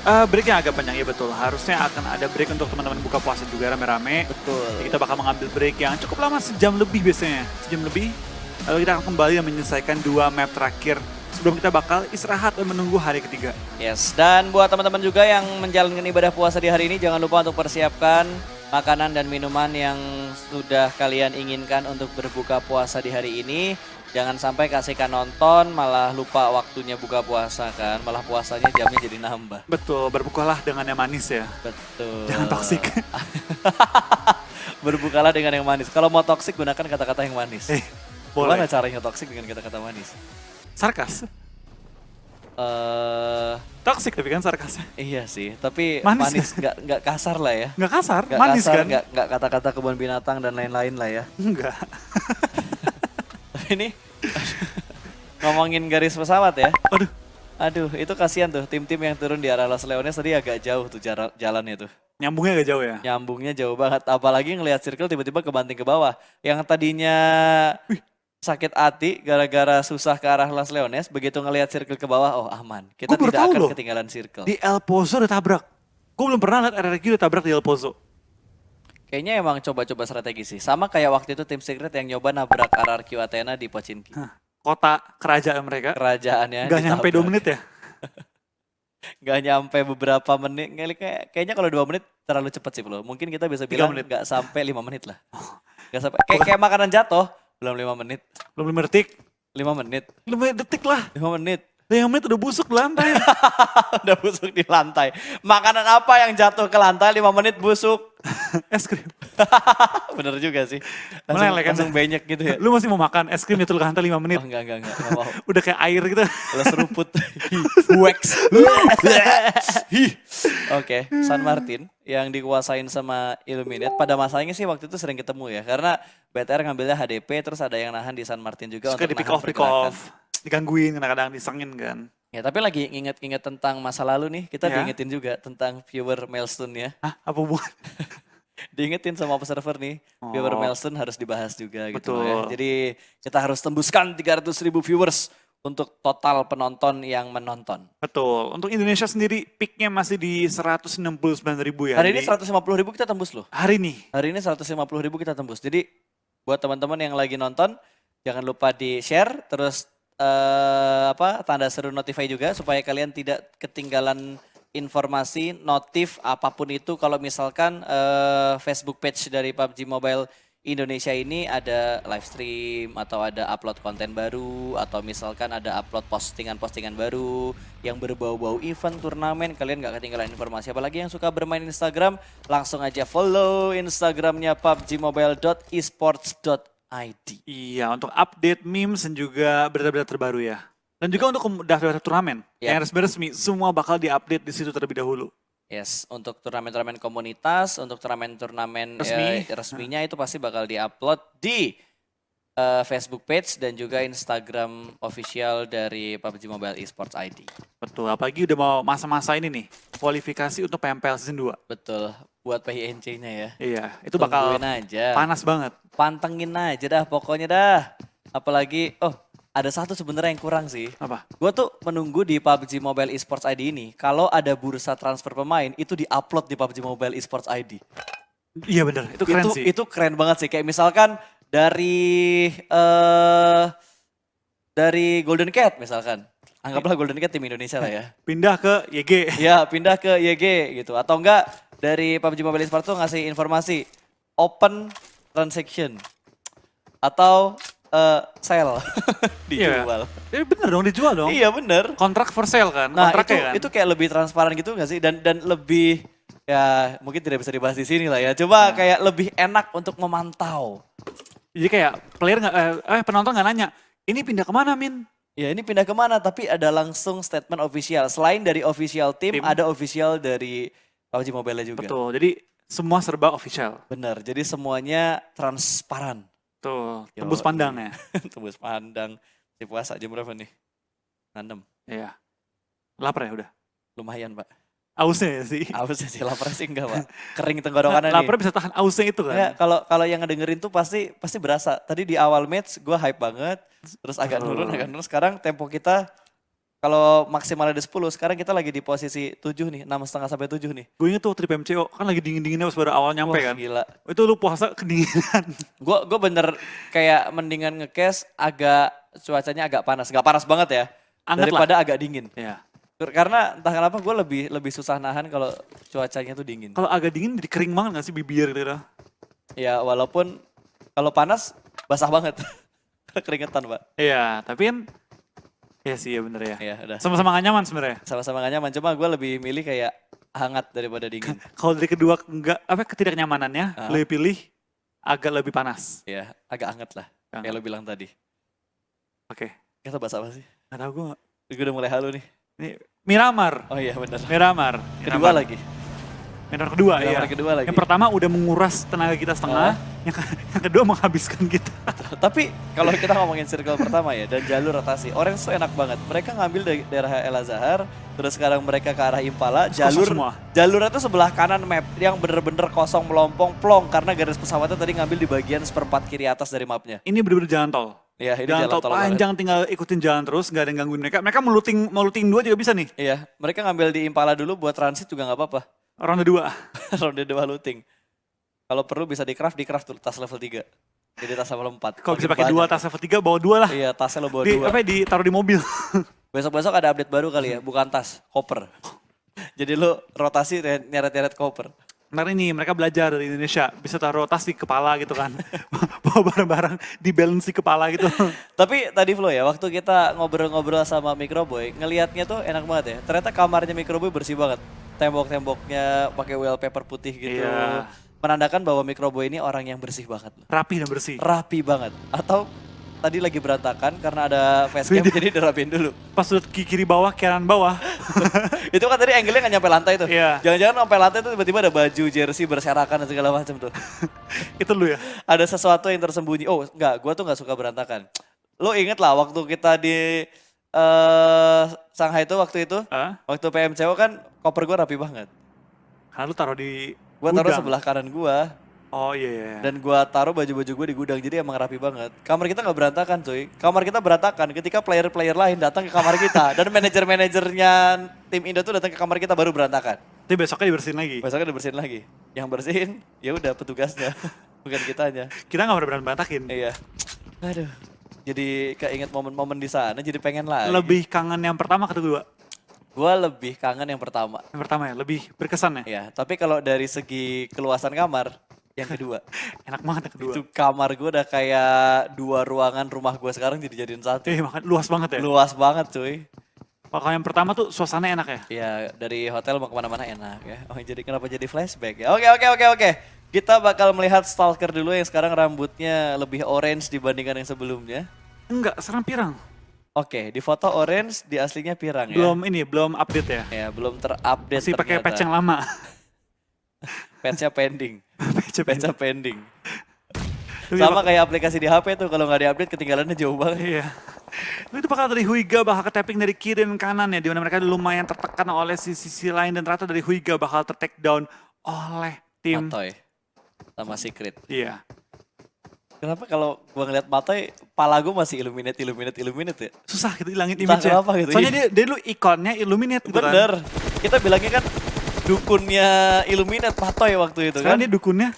Break yang agak panjang, ya betul. Harusnya akan ada break untuk teman-teman buka puasa juga rame-rame. Betul. Jadi kita bakal mengambil break yang cukup lama, sejam lebih biasanya. Sejam lebih. Lalu kita akan kembali dan menyelesaikan 2 map terakhir. Sebelum kita bakal istirahat dan menunggu hari ketiga. Yes, dan buat teman-teman juga yang menjalankan ibadah puasa di hari ini, jangan lupa untuk persiapkan makanan dan minuman yang sudah kalian inginkan untuk berbuka puasa di hari ini. Jangan sampai kasihkan nonton, malah lupa waktunya buka puasa kan. Malah puasanya jamnya jadi nambah. Betul, berbukalah dengan yang manis ya. Betul. Jangan toksik. Berbukalah dengan yang manis. Kalau mau toksik gunakan kata-kata yang manis. Boleh. Gimana caranya toksik dengan kata-kata manis? Sarkas. Toksik tapi kan sarkasnya. Iya sih, tapi Manis. manis nggak kasar lah ya. Nggak kasar, Nggak manis kasar, kan? nggak kata-kata kebun binatang dan lain-lain lah ya. Enggak. Tapi ini ngomongin garis pesawat ya. Aduh. Aduh, itu kasihan tuh tim-tim yang turun di arah Los Leones tadi agak jauh tuh jalannya tuh. Nyambungnya agak jauh ya? Nyambungnya jauh banget, apalagi ngelihat circle tiba-tiba kebanting ke bawah. Yang tadinya sakit hati gara-gara susah ke arah Los Leones, begitu ngelihat circle ke bawah, oh aman. Kita Gua baru tidak tahu akan loh. ketinggalan circle. Di El Pozo udah tabrak. Gue belum pernah lihat RRQ udah tabrak di El Pozo. Kayaknya emang coba-coba strategi sih. Sama kayak waktu itu tim Secret yang nyoba nabrak RRQ Athena di Pochinki. Kota kerajaan mereka. Kerajaannya Gak nyampe 2 menit ya? Gak nyampe beberapa menit. Kayaknya kalau 2 menit terlalu cepat sih bro. Mungkin kita bisa 3 bilang menit. gak sampai 5 menit lah. Gak sampai. Kayak makanan jatuh. Belum 5 menit. Belum 5 detik. 5 menit. 5 detik lah. 5 menit. 5 menit udah busuk di lantai. Udah busuk di lantai. Makanan apa yang jatuh ke lantai 5 menit busuk? Es krim. Bener juga sih. Meleleh kan? Langsung banyak gitu ya. Lu masih mau makan es krim jatuh ke lantai 5 menit. Oh enggak mau. Udah kayak air gitu. Kalau seruput. Wax. Oke, San Martin yang dikuasain sama Illuminate. Pada masanya sih waktu itu sering ketemu ya. Karena BTR ngambilnya HDP terus ada yang nahan di San Martin juga Suka untuk di pick nahan off, pergerakan. digangguin kadang-kadang disengin kan. Ya tapi lagi inget-inget tentang masa lalu nih. Kita Ya. diingetin juga tentang viewer milestone ya. Hah, apa hubungan? Diingetin sama observer nih, viewer Oh. milestone harus dibahas juga gitu Betul. ya. Jadi kita harus tembuskan 300.000 viewers untuk total penonton yang menonton. Betul. Untuk Indonesia sendiri peaknya masih di 169.000 ya. Hari ini Jadi, 150.000 kita tembus loh. hari ini. Hari ini 150.000 kita tembus. Jadi buat teman-teman yang lagi nonton, jangan lupa di share, terus tanda seru notify juga supaya kalian tidak ketinggalan informasi, notif apapun itu. Kalau misalkan Facebook page dari PUBG Mobile Indonesia ini ada live stream atau ada upload konten baru atau misalkan ada upload postingan-postingan baru yang berbau-bau event, turnamen, kalian gak ketinggalan informasi. Apalagi yang suka bermain Instagram, langsung aja follow Instagramnya pubgmobile.esports.id. Iya, untuk update memes dan juga berita-berita terbaru ya. Dan juga untuk daftar turnamen Yap. yang resmi, semua bakal diupdate di situ terlebih dahulu. Yes, untuk turnamen-turnamen komunitas, untuk turnamen-turnamen resminya itu pasti bakal diupload di Facebook page dan juga Instagram official dari PUBG Mobile Esports ID. Betul, apalagi udah mau masa-masa ini nih, kualifikasi untuk PMPL Season 2. Betul, buat PINC-nya ya. Iya, itu bakal Tungguin aja. panas banget. Pantengin aja dah pokoknya dah. Apalagi, ada satu sebenarnya yang kurang sih. Apa? Gue tuh menunggu di PUBG Mobile Esports ID ini, kalau ada bursa transfer pemain, itu di-upload di PUBG Mobile Esports ID. Iya bener, itu keren sih. Itu keren banget sih. Kayak misalkan dari Golden Cat misalkan. Anggaplah Golden Cat tim Indonesia lah ya. Pindah ke YG. Ya, pindah ke YG gitu. Atau enggak dari PUBG Mobile Esports tuh ngasih informasi open transaction. Atau sell dijual. Iya bener dong, dijual dong. Iya bener. Kontrak for sale kan, Nah kontraknya kan. itu kayak lebih transparan gitu gak sih? Dan lebih, ya mungkin tidak bisa dibahas di sini lah ya. Coba kayak lebih enak untuk memantau. Jadi kayak penonton nggak nanya, ini pindah kemana Min? Ya ini pindah kemana, tapi ada langsung statement official. Selain dari official tim, ada official dari PUBG Mobile juga. Betul, jadi semua serba official. Benar, jadi semuanya transparan. Tuh, Yo, tembus pandangnya. Tembus pandang. Si puasa jam berapa nih? 6. Iya. Lapar ya udah. Lumayan pak. Ausnya ya sih. Ausnya sih, lapar sih enggak pak. Kering tenggorokannya nih. Lapar bisa tahan ausnya itu kan. Ya, kalau yang ngedengerin tuh pasti berasa. Tadi di awal match gue hype banget, terus agak nurun. Sekarang tempo kita kalau maksimal ada 10, sekarang kita lagi di posisi 7 nih, 6,5 sampai 7 nih. Gue inget tuh waktu di PMCO, kan lagi dingin-dinginnya pas baru awal nyampe Wah, kan. gila. Itu lu puasa kedinginan. Gue bener kayak mendingan nge-cash agak cuacanya agak panas. Gak panas banget ya, Anget daripada agak dingin. Ya. Karena entah kenapa gue lebih susah nahan kalau cuacanya tuh dingin. Kalau agak dingin jadi kering banget gak sih bibir gitu. Ya walaupun kalau panas basah banget. Keringetan Pak. Iya, tapi kan ya sih ya bener ya. Ya udah. Sama-sama gak nyaman sebenarnya. Sama-sama gak nyaman, cuma gue lebih milih kayak hangat daripada dingin. Kalau dari kedua enggak ketidaknyamanannya, Ah. lebih pilih agak lebih panas. Ya agak hangat lah, kayak lo bilang tadi. Oke. Kita bahas apa sih? Gak tau gue. Gue udah mulai halu nih. Ini Miramar. Oh iya bener. Miramar. Kedua lagi. Miramar kedua iya. Miramar kedua lagi. Yang pertama udah menguras tenaga kita setengah. Yang kedua menghabiskan kita. Tapi kalau kita ngomongin circle pertama ya dan jalur rotasi, Orange tuh enak banget. Mereka ngambil dari daerah El Azhar, terus sekarang mereka ke arah Impala. Kosong semua. Jalurnya tuh sebelah kanan map yang bener-bener kosong melompong plong karena garis pesawatnya tadi ngambil di bagian seperempat kiri atas dari mapnya. Ini bener-bener jalan tol. Iya, ini Jalan tol banget. panjang, tinggal ikutin jalan terus, gak ada yang gangguin mereka. Mereka meluting 2 juga bisa nih. Iya, mereka ngambil di Impala dulu buat transit juga nggak apa-apa. Ronde 2. Ronde 2 looting. Kalau perlu bisa di craft tuh tas level 3. Jadi tas level 4. Kalau bisa pakai 2 tas level 3, bawa 2 lah. Iya, tasnya lo bawa Di, 2. ditaruh di mobil. Besok-besok ada update baru kali ya, bukan tas, koper. Jadi lo rotasi nyeret-nyeret koper. Ntar ini mereka belajar dari Indonesia, bisa taruh tas di kepala gitu kan. Bawa barang-barang di balance di kepala gitu. Tapi tadi Flo ya, waktu kita ngobrol-ngobrol sama Microboy, ngelihatnya tuh enak banget ya. Ternyata kamarnya Microboy bersih banget. Tembok-temboknya pakai wallpaper putih gitu. Iya. Menandakan bahwa Microboy ini orang yang bersih banget. Rapi dan bersih. Rapi banget. Atau tadi lagi berantakan karena ada facecam jadi dirapiin dulu. Pas sudut kiri bawah, kanan bawah. Itu kan tadi angle-nya nggak nyampe lantai tuh. Iya. Jangan-jangan sampai lantai tuh tiba-tiba ada baju, jersey berserakan dan segala macam tuh. Itu lu ya. Ada sesuatu yang tersembunyi. Oh enggak, gue tuh nggak suka berantakan. Lo inget lah waktu kita di Shanghai tuh waktu itu, Hah? waktu PMCO kan koper gue rapi banget. Karena lu taruh di Gue taruh gudang. sebelah kanan gue Oh iya, iya. dan gue taruh baju-baju gue di gudang, jadi emang rapi banget. Kamar kita nggak berantakan cuy, kamar kita berantakan ketika player-player lain datang ke kamar kita dan manajer-manajernya tim Indo tuh datang ke kamar kita baru berantakan. Tapi besoknya dibersihin lagi. Besoknya dibersihin lagi. Yang bersihin ya udah petugasnya, bukan kitanya. Kita gak pernah berantakin. Iya. Aduh. Jadi keinget momen-momen di sana, jadi pengen lagi. Lebih kangen yang pertama atau kedua? Gue lebih kangen yang pertama. Yang pertama ya, lebih berkesan ya. Ya, tapi kalau dari segi keluasan kamar, yang kedua. Enak banget yang kedua. Itu kamar gue udah kayak 2 ruangan rumah gue sekarang dijadiin 1. Makan luas banget ya. Luas banget cuy. Kalau yang pertama tuh suasananya enak ya. Ya dari hotel mau kemana-mana enak ya. Oh jadi kenapa jadi flashback ya? Oke. Kita bakal melihat Stalker dulu yang sekarang rambutnya lebih orange dibandingkan yang sebelumnya. Enggak, sekarang pirang. Oke, di foto orange, di aslinya pirang ya. Belum update ya. Ya, belum terupdate Masih pakai ternyata. patch yang lama. Patch-nya pending. Patch-nya pending. Tapi Sama kayak aplikasi di HP tuh, kalau nggak diupdate ketinggalannya jauh banget. Iya. Itu bakal dari Huiga bakal ke-tapping dari kiri dan kanan ya. Dimana mereka lumayan tertekan oleh sisi lain. Dan ternyata dari Huiga bakal ter-take down oleh tim. Matoy sama Secret. Iya. Kenapa kalau gua ngeliat Matoy, pala gua masih illuminate ya? Susah gitu hilangin Entah image-nya. kenapa gitu, Soalnya iya. dia dulu ikonnya Illuminate gitu kan. Bener. Kita bilangnya kan dukunnya Illuminate Matoy waktu itu Sekarang kan. dia dukunnya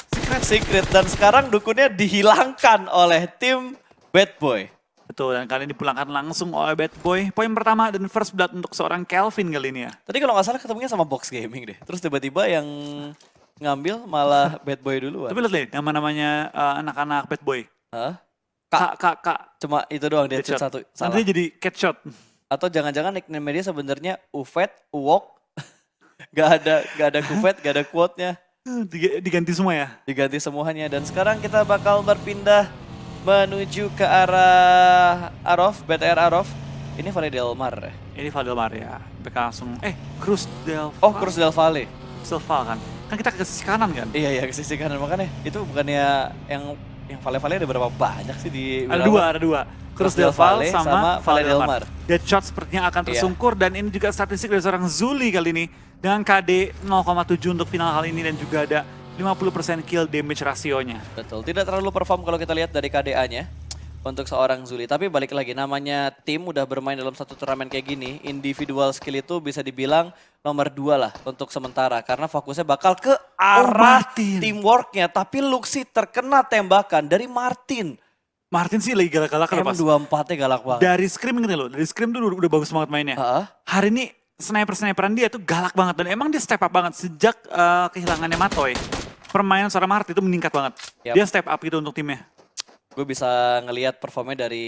Secret dan sekarang dukunnya dihilangkan oleh tim Bad Boy. betul, dan kali ini dipulangkan langsung oleh Bad Boy. Poin pertama dan first blood untuk seorang Kelvin kali ini ya. Tadi kalau nggak salah ketemunya sama Box Gaming deh. Terus tiba-tiba yang ngambil malah Bad Boy duluan. Tapi lihat deh nama-namanya anak-anak Bad Boy. Hah? Kak. Cuma itu doang dia Headshot. satu. Nanti Salah. dia jadi catshot. Atau jangan-jangan nickname dia sebenarnya Ufet, Uwok. gak ada Kufet, gak ada quote-nya. Diganti semua ya. Diganti semuanya. Dan sekarang kita bakal berpindah menuju ke arah Arof, BTR Arof. Ini Valle del Mar ya? Ini Valdemar ya. Mereka langsung, Cruz del Oh, Cruz del Valle. Silva kan. Kan kita ke sisi kanan kan. Iya, ke sisi kanan. Makanya itu bukannya yang Valle-Valle ada berapa banyak sih di Ada dua. Cruz del Valle sama Valle del Mar. Mar. Deadshot sepertinya akan Iya. tersungkur dan ini juga statistik dari seorang Zuli kali ini. Dengan KD 0,7 untuk final kali ini dan juga ada 50% kill damage rasionya. Betul, tidak terlalu perform kalau kita lihat dari KDA-nya. untuk seorang Zuli. Tapi balik lagi, namanya tim udah bermain dalam satu turnamen kayak gini, individual skill itu bisa dibilang nomor 2 lah untuk sementara. Karena fokusnya bakal ke arah Martin. teamworknya. Tapi Luxi terkena tembakan dari Martin. Martin sih lagi galak-galak pas. M24-nya galak banget. Dari Scream inget lo, dari Scream tuh udah bagus banget mainnya. Heeh. Hari ini sniper-sniperan dia tuh galak banget. Dan emang dia step up banget sejak kehilangannya Matoy. Permainan seorang Martin itu meningkat banget. Yap. Dia step up gitu untuk timnya. Gue bisa ngelihat performnya dari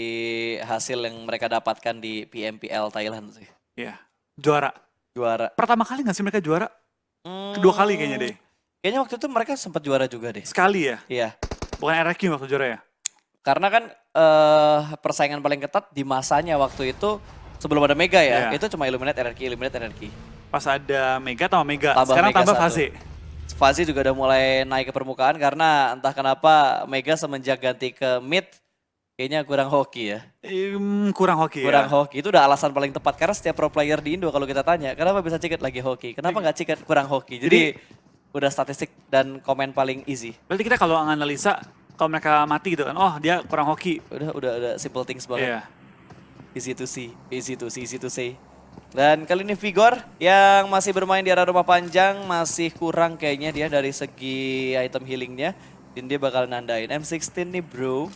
hasil yang mereka dapatkan di PMPL Thailand sih. Iya, juara. Juara. Pertama kali gak sih mereka juara? Kedua kali kayaknya deh. Kayaknya waktu itu mereka sempat juara juga deh. Sekali ya? Iya. Bukan RRQ waktu juara ya? Karena kan persaingan paling ketat di masanya waktu itu sebelum ada Mega ya. Iya. Itu cuma Illuminate RRQ. Pas ada Mega tambah Mega, Tambah sekarang Mega tambah satu. Fase. Fasi juga udah mulai naik ke permukaan karena entah kenapa Mega semenjak ganti ke mid kayaknya kurang hoki ya. Kurang hoki Kurang ya. hoki. Itu udah alasan paling tepat karena setiap pro player di Indo kalau kita tanya, kenapa bisa Ciket lagi hoki? Kenapa nggak Ciket kurang hoki? Jadi udah statistik dan komen paling easy. Berarti kita kalau analisa, kalau mereka mati gitu kan, oh dia kurang hoki. Udah simple things banget. Iya. Easy to see, easy to say. Dan kali ini Vigor yang masih bermain di arah rumah panjang masih kurang kayaknya dia dari segi item healingnya. Dan dia bakal nandain M16 nih bro.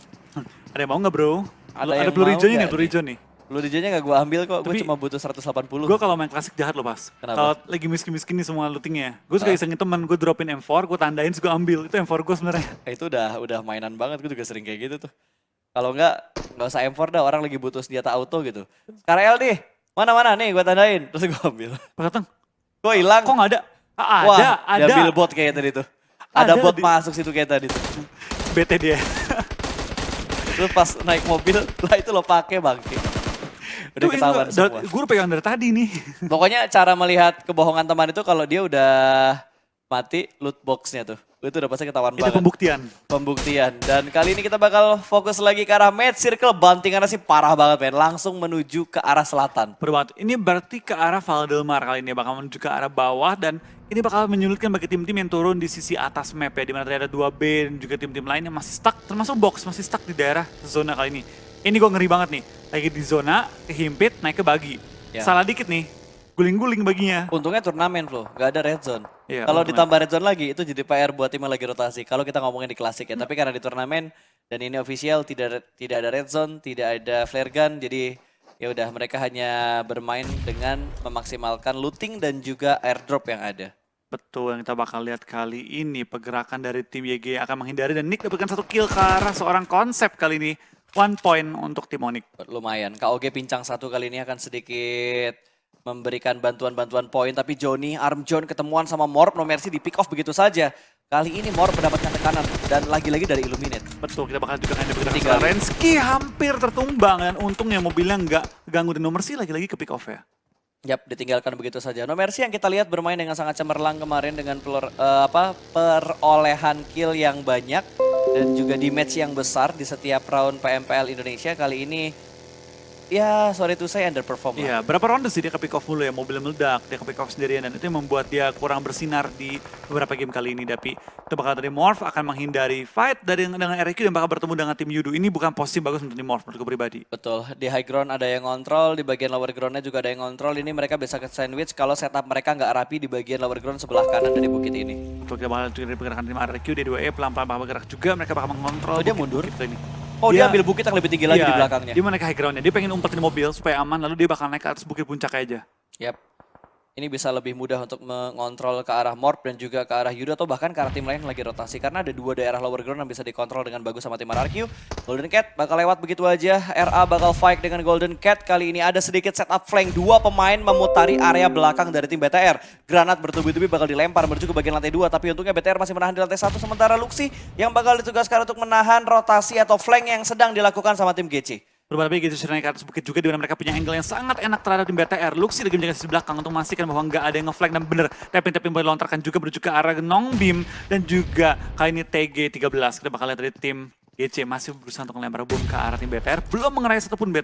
Ada yang mau nggak bro? Ada Ada yang blue mau region nih, nggak blue region nih. Lu DJ-nya gak gue ambil kok, gue Tapi cuma butuh 180. Gue kalau main klasik jahat loh pas. Kenapa? Kalau lagi miskin-miskin nih semua lootingnya. Gue suka isengin temen, gue dropin M4, gue tandain, terus gue ambil. Itu M4 gue sebenarnya. Itu udah mainan banget, gue juga sering kayak gitu tuh. Kalau nggak usah M4 dah, orang lagi butuh senjata auto gitu. KRL nih, mana nih gue tandain, terus gue ambil. Pas dateng, Kok hilang? kok nggak ada? Ah, Wah, ada. diambil bot kayak tadi tuh. Ada Ada bot di- masuk situ kayak tadi tuh. Bete dia. Terus pas naik mobil, lah itu lo pakai bangke. Udah ketahuan semua. Gue udah pegang dari tadi nih. Pokoknya cara melihat kebohongan teman itu kalau dia udah mati loot box-nya tuh. Itu udah pasti ketahuan Itu banget. pembuktian. Pembuktian. Dan kali ini kita bakal fokus lagi ke arah match circle. Bantingannya sih parah banget men. Langsung menuju ke arah selatan. Bener banget. Ini berarti ke arah Valdemar kali ini. Bakal menuju ke arah bawah dan ini bakal menyulitkan bagi tim-tim yang turun di sisi atas map ya. Dimana tadi ada 2B dan juga tim-tim lain yang masih stuck. Termasuk box masih stuck di daerah zona kali ini. Ini gue ngeri banget nih. Lagi di zona, kehimpit, naik ke bagi. Ya. Salah dikit nih. Guling-guling baginya. Untungnya turnamen Flo, gak ada red zone. Iya, Kalau untungnya. ditambah red zone lagi itu jadi PR buat tim yang lagi rotasi. Kalau kita ngomongin di klasik ya, tapi karena di turnamen dan ini official tidak ada red zone, tidak ada flare gun, jadi ya udah mereka hanya bermain dengan memaksimalkan looting dan juga airdrop yang ada. Betul, yang kita bakal lihat kali ini. Pergerakan dari tim YG akan menghindari dan Nick dapatkan 1 kill ke arah seorang konsep kali ini. 1 point untuk tim Onyx. Lumayan, KOG pincang satu kali ini akan sedikit memberikan bantuan-bantuan poin, tapi Johnny, Arm John ketemuan sama Morp, No Mercy di pick off begitu saja. Kali ini Morp mendapatkan tekanan dan lagi-lagi dari Illuminate. Betul, kita bakal juga hanya bergerak Tiga. setelah Rensky hampir tertumbang dan untungnya mobilnya nggak ganggu dan nomor sih lagi-lagi ke pick off ya. Yap, ditinggalkan begitu saja. No Mercy yang kita lihat bermain dengan sangat cemerlang kemarin dengan perolehan kill yang banyak dan juga di match yang besar di setiap round PMPL Indonesia. Kali ini ya sorry to say underperform lah. Iya, berapa ronde sih dia ke pick off mulu ya, mobilnya meledak, dia ke pick off sendirian dan itu yang membuat dia kurang bersinar di beberapa game kali ini. Tapi itu bakal dari Morph akan menghindari fight dengan RQ dan bakal bertemu dengan tim Yudu. Ini bukan posisi bagus untuk di Morph menurut gue pribadi. Betul, di high ground ada yang ngontrol, di bagian lower groundnya juga ada yang ngontrol. Ini mereka bisa ke sandwich kalau setup mereka nggak rapi di bagian lower ground sebelah kanan dari bukit ini. Betul, kita bakal juga dari pergerakan tim RQ, D2E pelan-pelan bakal bergerak juga, mereka bakal mengontrol. Oh, dia bukit- mundur? bukit ini. Oh dia ambil bukit yang lebih tinggi lagi Iya, di belakangnya. Dia mau naik ke high groundnya, dia pengen umpetin mobil supaya aman, lalu dia bakal naik ke atas bukit puncak aja. Yap. Ini bisa lebih mudah untuk mengontrol ke arah Morp dan juga ke arah Yudo atau bahkan ke arah tim lain yang lagi rotasi. Karena ada 2 daerah lower ground yang bisa dikontrol dengan bagus sama tim RRQ. Golden Cat bakal lewat begitu aja. RA bakal fight dengan Golden Cat. Kali ini ada sedikit setup flank. 2 pemain memutari area belakang dari tim BTR. Granat bertubi-tubi bakal dilempar menuju ke bagian lantai 2. Tapi untungnya BTR masih menahan di lantai 1. Sementara Luxi yang bakal ditugaskan untuk menahan rotasi atau flank yang sedang dilakukan sama tim GC. Berubah tapi gitu naik ke atas bukit juga di mana mereka punya angle yang sangat enak terhadap tim BTR. Luxi lagi menjaga sisi belakang untuk memastikan bahwa nggak ada yang nge-flank dan bener tapping boleh lontarkan juga menuju ke arah Nongbim dan juga kali ini TG13. Kita bakal lihat dari tim GC masih berusaha untuk melempar bom ke arah tim BTR, belum mengenai satupun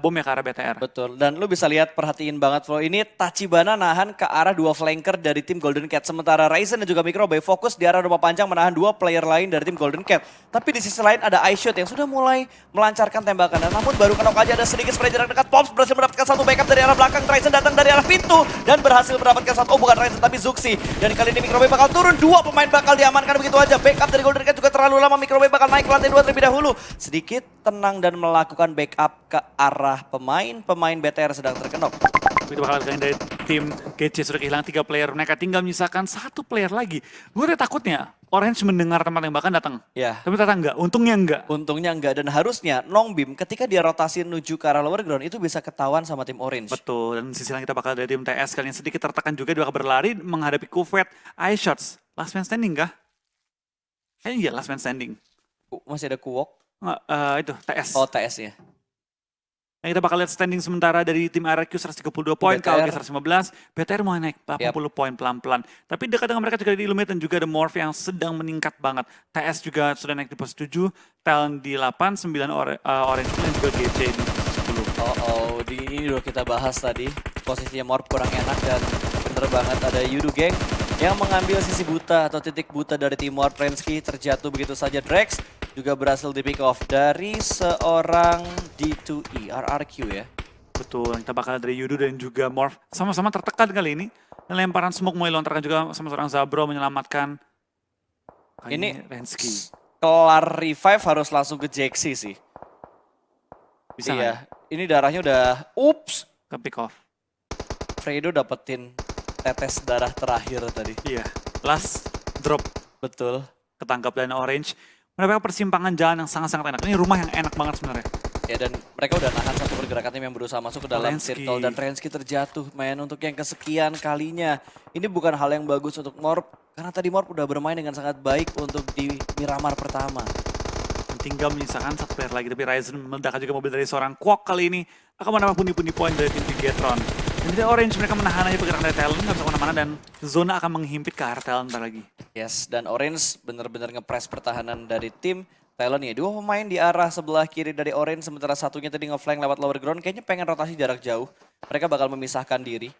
bomnya ke arah BTR. Betul, dan lu bisa lihat, perhatiin banget Flo, ini Tachibana nahan ke arah dua flanker dari tim Golden Cat. Sementara Ryzen dan juga Microbay fokus di arah rumah panjang menahan dua player lain dari tim Golden Cat. Tapi di sisi lain ada iShot yang sudah mulai melancarkan tembakan. Dan namun baru kenok aja ada sedikit spray jarak dekat. Pops berhasil mendapatkan satu backup dari arah belakang. Ryzen datang dari arah pintu dan berhasil mendapatkan satu, oh bukan Ryzen tapi Zuxi. Dan kali ini Microbay bakal turun, dua pemain bakal diamankan begitu aja. Backup dari Golden Cat juga terlalu lama, Microbay bakal naik ke lantai 2 terlebih dahulu. Sedikit tenang dan melakukan backup ke arah pemain BTR sedang terkenok. Itu bakal kalian dari tim GC sudah kehilangan 3 player, mereka tinggal menyisakan 1 player lagi. Gue udah takutnya Orange mendengar tempat tembakan datang. Ya. Tapi ternyata enggak, untungnya enggak. Untungnya enggak, dan harusnya Nongbim ketika dia rotasi menuju ke arah lower ground itu bisa ketahuan sama tim Orange. Betul, dan sisi lain kita bakal dari tim TS kalian sedikit tertekan juga, dia bakal berlari menghadapi Kufet iShots. Last man standing kah? Kayaknya iya last man standing. Masih ada Kuwok. Nggak, itu TS. Oh, TS ya. Nah, kita bakal lihat standing sementara dari tim RRQ 132 poin, KOG 115, BTR mau naik 80 poin pelan-pelan. Tapi dekat dengan mereka juga di Illumate dan juga ada Morph yang sedang meningkat banget. TS juga sudah naik di posisi 7, Talon di 8, 9 Orange dan juga GC di 10. Ini udah kita bahas tadi. Posisinya Morph kurang enak dan bener banget ada Yudu Gang yang mengambil sisi buta atau titik buta dari tim Morph. Prensky terjatuh begitu saja. Drex juga berhasil di pick off dari seorang D2E, RRQ ya. Betul, kita bakal dari Yudu dan juga Morph sama-sama tertekan kali ini. Dan lemparan smoke mulai lontarkan juga sama seorang Zabro menyelamatkan. Ini Rensky. Kelar revive harus langsung ke Jaxi sih. Bisa iya, ini darahnya udah, ups. Ke pick off. Fredo dapetin tetes darah terakhir tadi. Iya, last drop. Betul. Ketangkap dan Orange. Mendapatkan persimpangan jalan yang sangat-sangat enak. Ini rumah yang enak banget sebenarnya. Ya, dan mereka udah nahan satu pergerakan tim yang berusaha masuk ke dalam Rensky. circle. Dan Rensky terjatuh, men, untuk yang kesekian kalinya. Ini bukan hal yang bagus untuk Morph, karena tadi Morph udah bermain dengan sangat baik untuk di Miramar pertama. Tinggal menyisakan 1 player lagi, tapi Ryzen meledakkan juga mobil dari seorang Kwok kali ini. Akan menambah pundi-pundi poin dari tim Bigetron. Dan dari Orange mereka menahan aja pergerakan dari Talon, nggak bisa kemana-mana dan zona akan menghimpit ke arah Talon ntar lagi. Yes, dan Orange bener-bener nge-press pertahanan dari tim Talon ya. Dua pemain di arah sebelah kiri dari Orange, sementara satunya tadi nge-flank lewat lower ground. Kayaknya pengen rotasi jarak jauh. Mereka bakal memisahkan diri.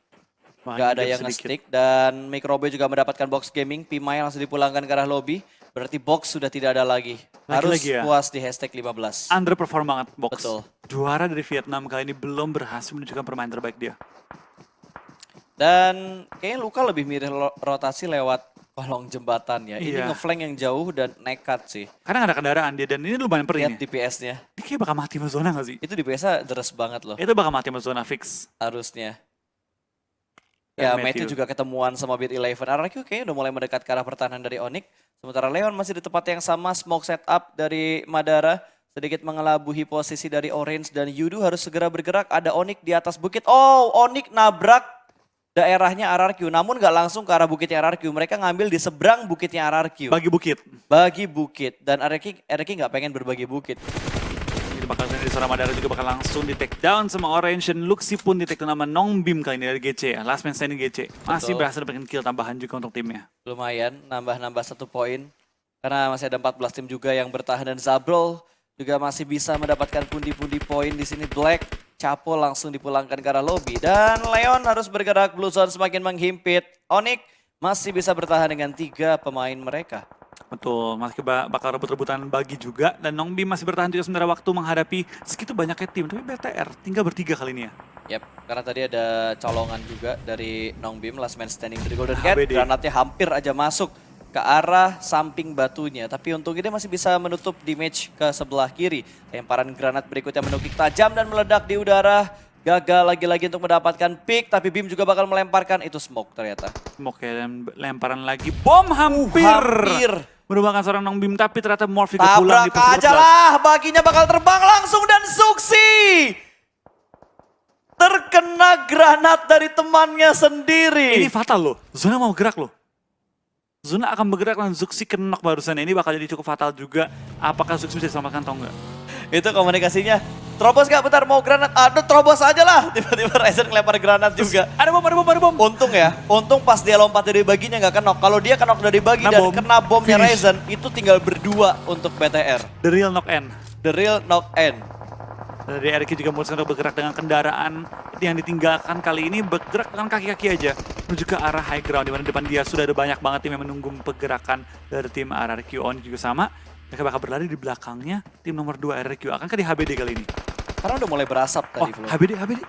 Gak ada yang nge-stick. Dan Microbay juga mendapatkan box gaming. Pimai langsung dipulangkan ke arah lobby. Berarti box sudah tidak ada lagi. Harus ya. puas di hashtag 15. Underperform banget box. Betul. Juara dari Vietnam kali ini belum berhasil menunjukkan permainan terbaik dia. Dan kayaknya Luka lebih mirip rotasi lewat kolong jembatan ya. Ini Iya. ngeflank yang jauh dan nekat sih. Karena nggak ada kendaraan dia dan ini lumayan perih Lihat nih. DPS-nya. Ini kayak bakal mati sama zona nggak sih? Itu DPS-nya deres banget loh. Itu bakal mati sama zona fix. Harusnya. Dan Ya, Matthew juga ketemuan sama Beat 11. RRQ kayaknya udah mulai mendekat ke arah pertahanan dari Onyx. Sementara Leon masih di tempat yang sama. Smoke setup dari Madara. Sedikit mengelabuhi posisi dari Orange. Dan Yudu harus segera bergerak. Ada Onyx di atas bukit. Oh, Onyx nabrak daerahnya RRQ. Namun gak langsung ke arah bukitnya RRQ. Mereka ngambil di seberang bukitnya RRQ. Bagi bukit. Bagi bukit. Dan RRQ gak pengen berbagi bukit. Ini bakal dari seorang Madara juga bakal langsung di take down sama Orange dan Luxi pun di take down sama Nongbim kali ini dari GC ya. Last man standing GC. Masih Betul. berhasil dapetin kill tambahan juga untuk timnya. Lumayan, nambah-nambah 1 poin. Karena masih ada 14 tim juga yang bertahan. Dan Zabrol juga masih bisa mendapatkan pundi-pundi poin di sini. Black, Chapo langsung dipulangkan ke arah lobby. Dan Leon harus bergerak, Blue Zone semakin menghimpit. Onyx masih bisa bertahan dengan 3 pemain mereka. Betul, masih bakal rebut-rebutan bagi juga. Dan Nongbim masih bertahan juga sementara waktu menghadapi segitu banyaknya tim. Tapi BTR tinggal bertiga kali ini ya. Yap, karena tadi ada colongan juga dari Nongbim, last man standing dari Golden Cat. HBD. Granatnya hampir aja masuk ke arah samping batunya. Tapi untungnya dia masih bisa menutup damage ke sebelah kiri. Lemparan granat berikutnya menukik tajam dan meledak di udara. Gagal lagi-lagi untuk mendapatkan pick, tapi Bim juga bakal melemparkan. Itu smoke ternyata. Smoke ya, dan lemparan lagi. Bom hampir. Hampir. Merupakan seorang Nongbim, tapi ternyata Morph juga pulang di Tabrak posisi aja 14. lah, baginya bakal terbang langsung dan Zuxi terkena granat dari temannya sendiri. Ini fatal loh, Zona mau gerak loh. Zona akan bergerak dan Zuxi kenok barusan. Ini bakal jadi cukup fatal juga. Apakah Zuxi bisa diselamatkan atau enggak? Itu komunikasinya Terobos gak? Bentar mau granat. Aduh terobos aja lah. Tiba-tiba Ryzen ngelempar granat juga. Ada bom, ada bom, ada bom. Untung ya, untung pas dia lompat dari baginya nggak kenok. Kalau dia kenok dari bagi Kena dan bom. kena bomnya Finish. Ryzen, itu tinggal berdua untuk BTR. The real knock end. The real knock end. Dari RQ juga memutuskan untuk bergerak dengan kendaraan yang ditinggalkan kali ini bergerak dengan kaki-kaki aja menuju ke arah high ground, di mana depan dia sudah ada banyak banget tim yang menunggu pergerakan dari tim RRQ. On juga sama, mereka bakal berlari di belakangnya tim nomor 2 RRQ. Akankah di HBD kali ini? Karena udah mulai berasap Wah, tadi. Flo. HBD.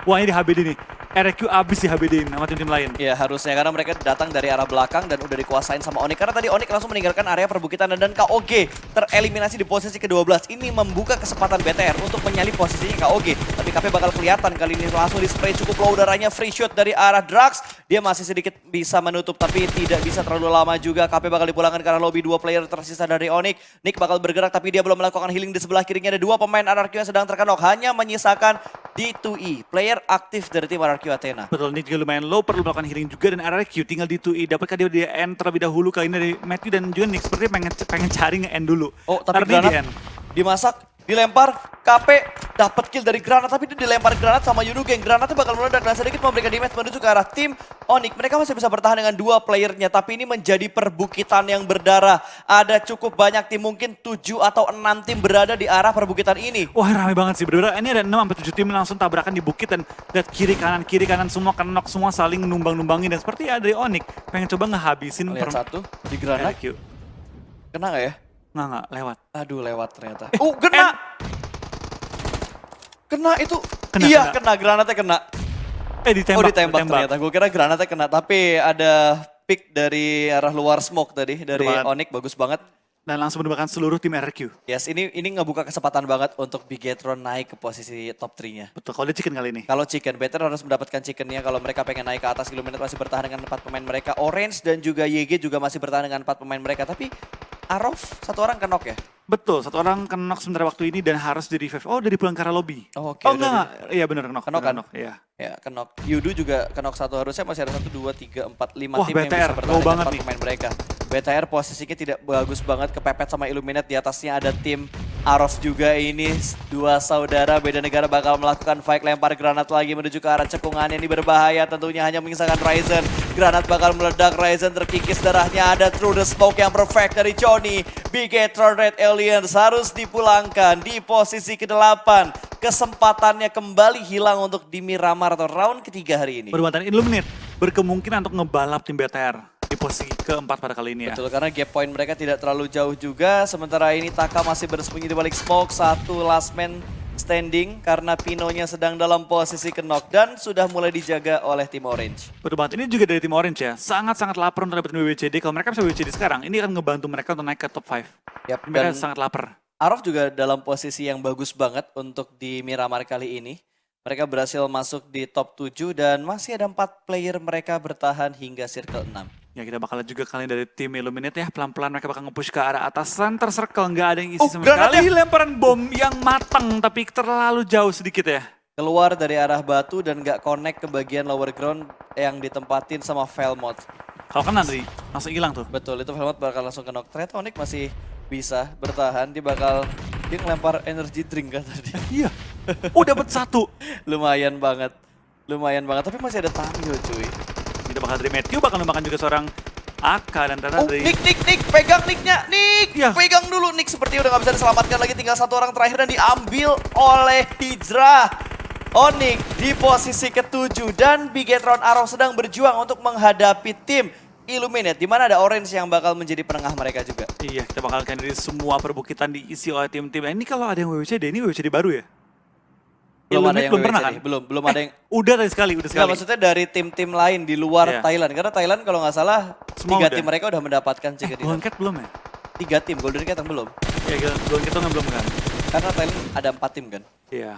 Wah, ini di HBD nih. RRQ abis di HBD sama tim-tim lain. Ya harusnya karena mereka datang dari arah belakang dan udah dikuasain sama Onyx. Karena tadi Onyx langsung meninggalkan area perbukitan dan KOG tereliminasi di posisi ke-12. Ini membuka kesempatan BTR untuk menyalip posisinya KOG. Tapi KP bakal kelihatan kali ini langsung di spray cukup low udaranya. Free shot dari arah Drax. Dia masih sedikit bisa menutup tapi tidak bisa terlalu lama juga. KP bakal dipulangkan ke arah lobby. 2 player tersisa dari Onyx. Nick bakal bergerak tapi dia belum melakukan healing di sebelah kirinya. Ada 2 pemain RRQ yang sedang terkenok. Hanya menyisakan D2E, player aktif dari tim RRQ Athena. Betul, Nick juga lumayan low, perlu melakukan healing juga, dan RRQ tinggal di 2E. Dapatkah dia end terlebih dahulu kali ini dari Matthew, dan juga Nick sepertinya pengen cari nge-end dulu. Oh, tapi Karena dia granat di-end. dimasak, dilempar, KP dapat kill dari granat, tapi dia dilempar granat sama Yudu Geng. Granatnya bakal meledak dan sedikit memberikan damage menuju ke arah tim Onyx. Mereka masih bisa bertahan dengan 2 playernya, tapi ini menjadi perbukitan yang berdarah. Ada cukup banyak tim, mungkin 7 atau 6 tim berada di arah perbukitan ini. Wah, ramai banget sih, bener-bener ini ada 6-7 tim langsung tabrakan di bukit, dan lihat kiri kanan semua kenok, semua saling numbang-numbangin, dan seperti ya dari Onyx pengen coba ngehabisin Lihat satu di granat, RRQ. kena nggak ya? Nggak, lewat. Aduh lewat ternyata. Kena! Kena itu. Kena, Iya kena. kena, granatnya kena. Ditembak. Oh ditembak ternyata, gue kira granatnya kena. Tapi ada pick dari arah luar smoke tadi, dari Betul banget. Onyx, bagus banget. Dan langsung menembakkan seluruh tim RRQ. Yes, ini ngebuka kesempatan banget untuk Bigetron naik ke posisi top 3-nya. Betul, kalau dia chicken kali ini. Kalau Chicken, better harus mendapatkan Chickennya kalau mereka pengen naik ke atas. Illuminate masih bertahan dengan 4 pemain mereka. Orange dan juga YG juga masih bertahan dengan 4 pemain mereka. Tapi Arof, 1 orang kenok ya? Betul, 1 orang kenok sementara waktu ini dan harus di revive. Oh, dari pulang ke arah lobby. Oh, oke, Oh udah enggak, iya bener kenok. Kenok bener kan? Kenok, iya. Ya, kenok. Yudu juga kenok 1, harusnya masih ada 1, 2, 3, 4, 5 Wah, tim yang BTR, bisa low bertahan dengan banget 4 nih. pemain mereka. BTR posisinya tidak bagus banget, kepepet sama Illuminate. Di atasnya ada tim Arof juga ini. 2 saudara beda negara bakal melakukan fight, lempar granat lagi menuju ke arah cekungan. Ini berbahaya, tentunya hanya mengisahkan Ryzen. Granat bakal meledak, Ryzen terkikis, darahnya ada through the smoke yang perfect dari Johnny. Bigetron Red Aliens harus dipulangkan di posisi ke-8. Kesempatannya kembali hilang untuk di Miramar atau round ketiga hari ini. Perbuatan Illuminate berkemungkinan untuk ngebalap tim BTR di posisi ke-4 pada kali ini ya. Betul, karena gap point mereka tidak terlalu jauh juga. Sementara ini Taka masih bersembunyi di balik smoke. 1 last man standing karena Pinonya sedang dalam posisi knock dan sudah mulai dijaga oleh tim Orange. Betul banget, ini juga dari tim Orange ya. Sangat-sangat lapar untuk dapetin WWCD. Kalau mereka bisa WWCD sekarang, ini akan ngebantu mereka untuk naik ke top 5. Yap, Mereka dan sangat lapar. Arof juga dalam posisi yang bagus banget untuk di Miramar kali ini. Mereka berhasil masuk di top 7 dan masih ada 4 player mereka bertahan hingga circle 6. Ya kita bakal lihat juga kalian dari tim Illuminate ya. Pelan-pelan mereka bakal nge-push ke arah atas center circle. Nggak ada yang isi sama granatnya. sekali. Lemparan bom yang matang tapi terlalu jauh sedikit ya. Keluar dari arah batu dan nggak connect ke bagian lower ground yang ditempatin sama Velmot. Kalau kena tadi langsung hilang tuh. Betul, itu Velmot bakal langsung ke knock. Ternyata Onyx masih bisa bertahan. Dia ngelempar energy drink kan tadi. Iya. Oh dapat 1. Lumayan banget. Lumayan banget, tapi masih ada Tamio cuy. Kita bakal dari Matthew, bakal nembakkan juga seorang AK dan ternyata Oh, dari... Nick, pegang Nicknya, Nick! Ya. Pegang dulu, Nick sepertinya udah gak bisa diselamatkan lagi. Tinggal 1 orang terakhir dan diambil oleh Hijrah. Onyx di posisi ke-7 dan Bigetron Arrow sedang berjuang untuk menghadapi tim Illuminate, di mana ada Orange yang bakal menjadi penengah mereka juga. Iya, kita bakal lihat dari semua perbukitan diisi oleh tim-tim. Nah, ini kalau ada yang WWCD, ini WWCD baru ya? Belum ada Illuminate yang belum pernah WWCD, kan? belum ada yang... Udah sekali. Nggak, maksudnya dari tim-tim lain di luar Iya. Thailand. Karena Thailand kalau nggak salah, Semua 3 udah. tim mereka udah mendapatkan chicken Golden dinner. Cat belum ya? 3 tim, Golden Cat yang belum. Iya, Golden Cat tuh nggak belum kan? Karena Thailand ada 4 tim kan. Iya.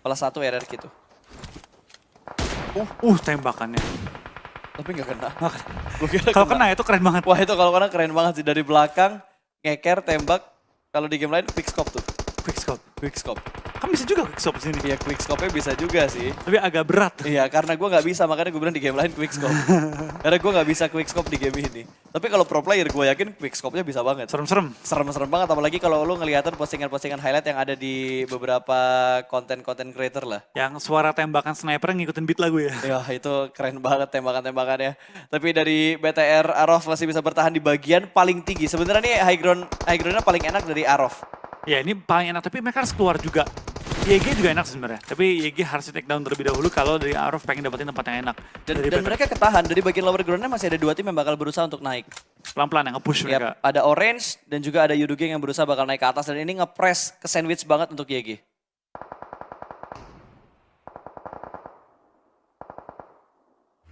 Salah 1 RRQ gitu. Tembakannya. Tapi nggak kena. Nggak kena. Gua kira Kalau kena itu keren banget. Wah itu kalau kena keren banget sih. Dari belakang, ngeker, tembak. Kalau di game lain quick scope tuh. Quickscope. Quick scope. Kan bisa juga quickscope di sini. Iya quick scope-nya bisa juga sih. Tapi agak berat. Iya karena gue nggak bisa, makanya gue bilang di game lain quick scope. Karena gue nggak bisa quick scope di game ini. Tapi kalau pro player gue yakin quickscope-nya bisa banget. Serem-serem. Serem-serem banget apalagi kalau lu ngeliatin postingan-postingan highlight yang ada di beberapa konten-konten creator lah. Yang suara tembakan sniper ngikutin beat lagu ya. Ya itu keren banget tembakan-tembakannya. Tapi dari BTR Arof masih bisa bertahan di bagian paling tinggi. Sebenarnya nih high ground-nya paling enak dari Arof. Ya ini paling enak, tapi mereka harus keluar juga. YG juga enak sebenarnya, tapi YG harus take down terlebih dahulu kalau dari Arof pengen dapetin tempat yang enak. Dan mereka ketahan, dari bagian lower ground-nya masih ada 2 tim yang bakal berusaha untuk naik. Pelan-pelan yang nge-push mereka. Yap, ada Orange dan juga ada Yudugeng yang berusaha bakal naik ke atas. Dan ini nge-press ke sandwich banget untuk YG.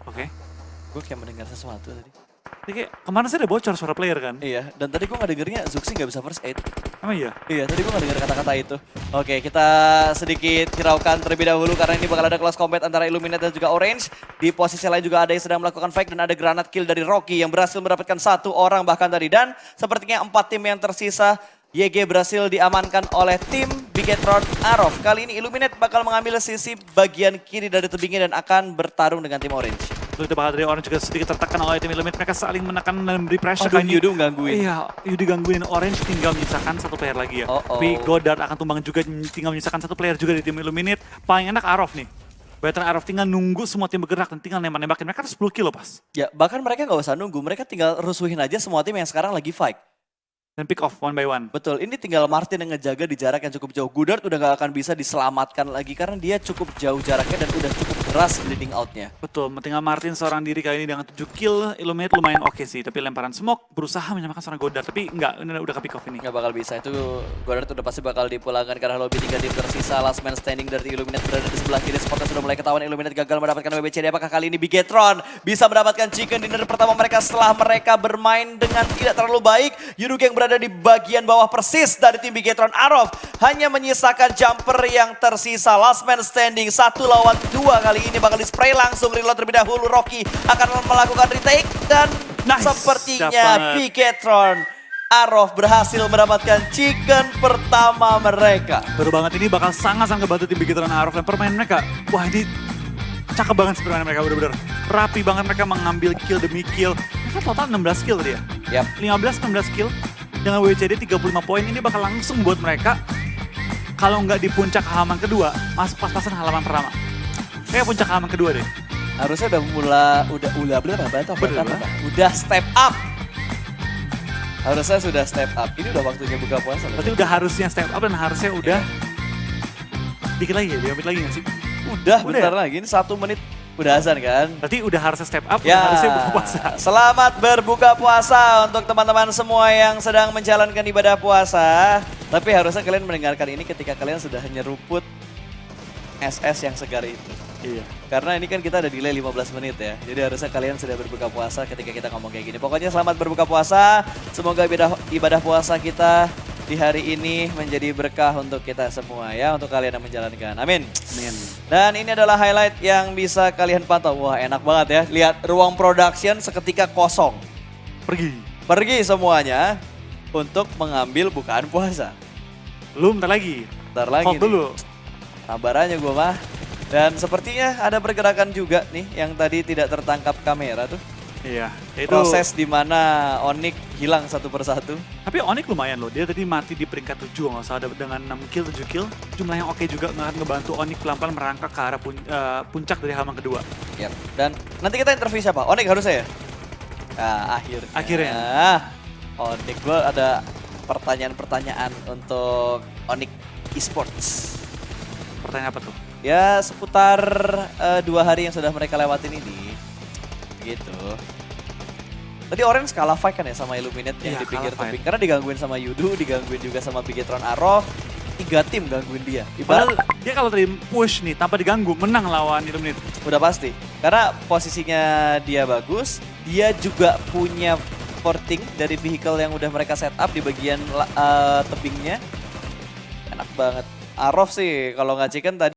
Oke. Gue kayak mendengar sesuatu tadi. Jadi kayak kemana sih ada bocor suara player kan? Iya, dan tadi gue gak dengernya Zuxi gak bisa first aid. Emang iya? Iya, tadi gue gak denger kata-kata itu. Oke, kita sedikit hiraukan terlebih dahulu karena ini bakal ada close combat antara Illuminate dan juga Orange. Di posisi lain juga ada yang sedang melakukan fight dan ada granat kill dari Rocky yang berhasil mendapatkan 1 orang bahkan tadi. Dan sepertinya 4 tim yang tersisa, YG berhasil diamankan oleh tim Bigetron Arof. Kali ini Illuminate bakal mengambil sisi bagian kiri dari tebingnya dan akan bertarung dengan tim Orange. Itu bakal dari Orange juga sedikit tertekan oleh tim Illuminate. Mereka saling menekan dan beri pressure. Aduh, Yudu gangguin. Iya, Yudu gangguin. Orange tinggal menyisakan 1 player lagi ya. Tapi Godard akan tumbang juga, tinggal menyisakan 1 player juga di tim Illuminate. Paling enak Arof nih. Veteran Arof tinggal nunggu semua tim bergerak dan tinggal nembak-nembakin. Mereka ada 10 kill loh pas. Ya, bahkan mereka gak usah nunggu, mereka tinggal rusuhin aja semua tim yang sekarang lagi fight. Dan pick off one by one. Betul, ini tinggal Martin yang ngejaga di jarak yang cukup jauh. Godard udah gak akan bisa diselamatkan lagi karena dia cukup jauh jaraknya dan udah cukup keras bleeding out-nya. Betul, tinggal Martin seorang diri kali ini dengan 7 kill. Illuminate lumayan oke sih, tapi lemparan smoke berusaha menyamakan seorang Godard. Tapi enggak, ini udah ke pick off ini. Gak bakal bisa, itu Godard udah pasti bakal dipulangkan karena lobby 3 tim tersisa. Last man standing dari Illuminate berada di sebelah kiri. Spotnya sudah mulai ketahuan, Illuminate gagal mendapatkan WBCD. Apakah kali ini Bigetron bisa mendapatkan chicken dinner pertama mereka setelah mereka bermain dengan tidak terlalu baik. Yudugeng berada di bagian bawah persis dari tim Bigetron Arof. Hanya menyisakan jumper yang tersisa. Last man standing, 1 lawan 2 kali ini bakal di-spray langsung. Reload terlebih dahulu, Rocky akan melakukan retake. Dan sepertinya Bigetron Arof berhasil mendapatkan chicken pertama mereka. Baru banget ini bakal sangat-sangat ngebantu tim Bigetron Arof dan permainan mereka. Wah ini cakep banget sih permainan mereka, bener-bener rapi banget mereka mengambil kill demi kill. Mereka total 16 kill tadi ya? Yap. 15-16 kill. Dengan WCD 35 poin ini bakal langsung buat mereka, kalau nggak di puncak halaman kedua, masuk pas-pasan halaman pertama. Kayak puncak halaman kedua deh. Harusnya udah step up. Harusnya sudah step up. Ini udah waktunya buka puasa. Berarti udah harusnya step up dan harusnya udah dikit lagi ya, diambil lagi nggak sih? Udah bentar lagi, ini 1 menit udah azan kan? Berarti udah harusnya step up, Ya, udah harusnya buka puasa. selamat berbuka puasa untuk teman-teman semua yang sedang menjalankan ibadah puasa. Tapi harusnya kalian mendengarkan ini ketika kalian sudah nyeruput SS yang segar itu. Iya. Karena ini kan kita ada delay 15 menit ya. Jadi harusnya kalian sudah berbuka puasa ketika kita ngomong kayak gini. Pokoknya selamat berbuka puasa. Semoga ibadah puasa kita di hari ini menjadi berkah untuk kita semua ya. Untuk kalian yang menjalankan. Amin. Amin. Dan ini adalah highlight yang bisa kalian pantau. Wah enak banget ya. Lihat ruang production seketika kosong. Pergi semuanya untuk mengambil bukaan puasa. Belum, bentar lagi. Bentar lagi Hold dulu. Sabarannya gue mah. Dan sepertinya ada pergerakan juga nih yang tadi tidak tertangkap kamera tuh. Iya. Itu Proses di mana Onyx hilang satu persatu. Tapi Onyx lumayan loh, dia tadi mati di peringkat 7 nggak salah, dengan 6 kill, 7 kill. Jumlah yang oke juga, akan ngebantu Onyx pelan-pelan merangkak ke arah puncak dari halaman kedua. Yap. Dan nanti kita interview siapa? Onyx harusnya ya? Nah, akhirnya. Onyx, gue ada pertanyaan-pertanyaan untuk Onyx Esports. Pertanyaan apa tuh? Ya seputar 2 hari yang sudah mereka lewatin ini. Gitu. Tadi Orange kalah fight kan ya sama Illuminate yang Iya, di pinggir kalah tebing. Karena digangguin sama Yudu, digangguin juga sama Bigetron Arof. 3 tim gangguin dia. Padahal dia kalau tadi push nih tanpa diganggu, menang lawan Illuminate. Udah pasti. Karena posisinya dia bagus. Dia juga punya porting dari vehicle yang udah mereka set up di bagian tebingnya. Enak banget. Arof sih kalau nggak chicken tadi